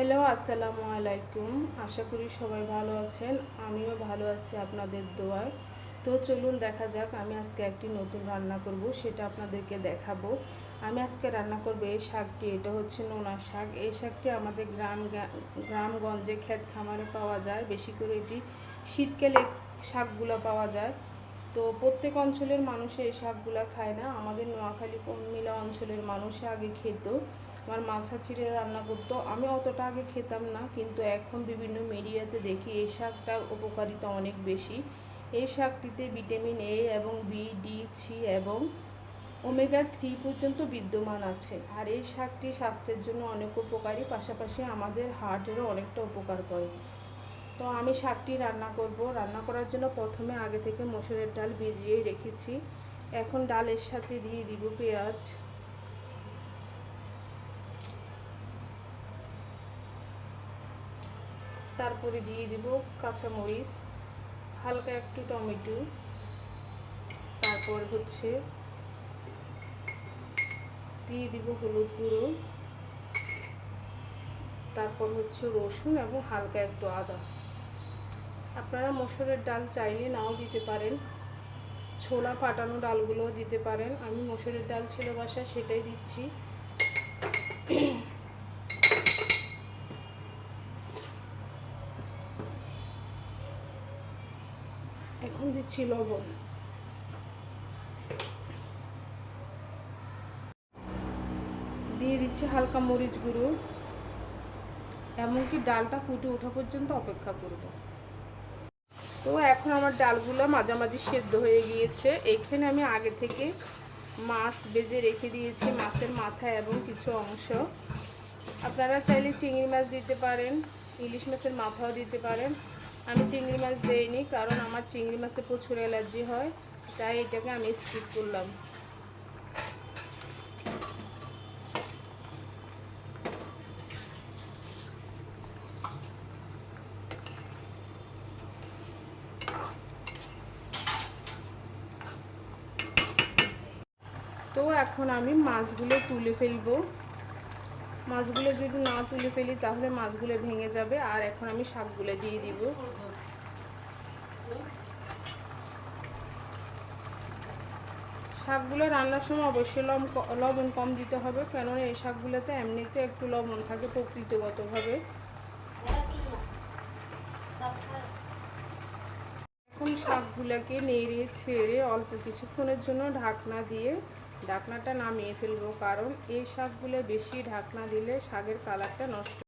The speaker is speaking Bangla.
হ্যালো, আসসালামু আলাইকুম। আশা করি সবাই ভালো আছেন। আমিও ভালো আছি আপনাদের দোয়ায়। তো চলুন দেখা যাক, আমি আজকে একটি নতুন রান্না করব, সেটা আপনাদেরকে দেখাবো। আমি আজকে রান্না করব এই শাকটি। এটা হচ্ছে নোনা শাক। এই শাকটি আমাদের গ্রামগঞ্জে ক্ষেত খামারে পাওয়া যায়। বেশি করে এটি শীতকালে শাকগুলো পাওয়া যায়। তো প্রত্যেক অঞ্চলের মানুষ এই শাকগুলো খায় না। আমাদের নোয়াখালী কুমিল্লা অঞ্চলের মানুষ আগে খেত। আমার মাছা চিড়ে রান্না করতো, আমি অতটা আগে খেতাম না, কিন্তু এখন বিভিন্ন মিডিয়াতে দেখি এই শাকটার উপকারিতা অনেক বেশি। এই শাকটিতে ভিটামিন এ এবং বি, ডি, সি এবং ওমেগা 3 পর্যন্ত বিদ্যমান আছে। আর এই শাকটি স্বাস্থ্যের জন্য অনেক উপকারী, পাশাপাশি আমাদের হার্টেরও অনেকটা উপকার করে। তো আমি শাকটি রান্না করব। রান্না করার জন্য প্রথমে আগে থেকে মসুরের ডাল ভিজিয়ে রেখেছি। এখন ডালের সাথে দিয়ে দিব পেঁয়াজ, তারপরে দিয়ে দিব কাঁচামরিচ, হালকা একটু টমেটো, তারপর হচ্ছে দিয়ে দিব হলুদ গুঁড়ো, তারপর হচ্ছে রসুন এবং হালকা একটু আদা। আপনারা মসুরের ডাল চাইলে নাও দিতে পারেন, ছোলা ফাটানো ডালগুলোও দিতে পারেন। আমি মসুরের ডাল ছিল বাসায়, সেটাই দিচ্ছি। এখন দিচ্ছি লবণ, দিয়ে দিচ্ছি হালকা মরিচ গুঁড়ো, এমনকি ডালটা ফুটে ওঠা পর্যন্ত অপেক্ষা করব। তো এখন আমার ডালগুলো মাঝামাঝি সেদ্ধ হয়ে গিয়েছে। এইখানে আমি আগে থেকে মাছ ভেজে রেখে দিয়েছি, মাছের মাথা এবং কিছু অংশ। আপনারা চাইলে চিংড়ি মাছ দিতে পারেন, ইলিশ মাছের মাথাও দিতে পারেন। আমি চিংড়ি মাছ দেইনি, কারণ আমার চিংড়ি মাছে প্রচুর অ্যালার্জি হয়, তাই এটাকে আমি স্কিপ করলাম। তো এখন আমি মাছগুলো তুলে ফেলবো। মাছগুলো যদি না তুলে ফেলি তাহলে মাছগুলো ভেঙে যাবে। আর এখন আমি শাকগুলো দিয়ে দিব। শাকগুলো রান্নার সময় অবশ্যই লবণ কম দিতে হবে, কেননা এই শাকগুলোতে এমনিতে একটু লবণ থাকে প্রকৃতিগতভাবে। এখন শাকগুলোকে নেড়ে ছেড়ে অল্প কিছুক্ষণের জন্য ঢাকনা দিয়ে ঢাকনাটা নামিয়ে ফেলবো, কারণ এই শাকগুলো বেশি ঢাকনা দিলে শাকের কালারটা নষ্ট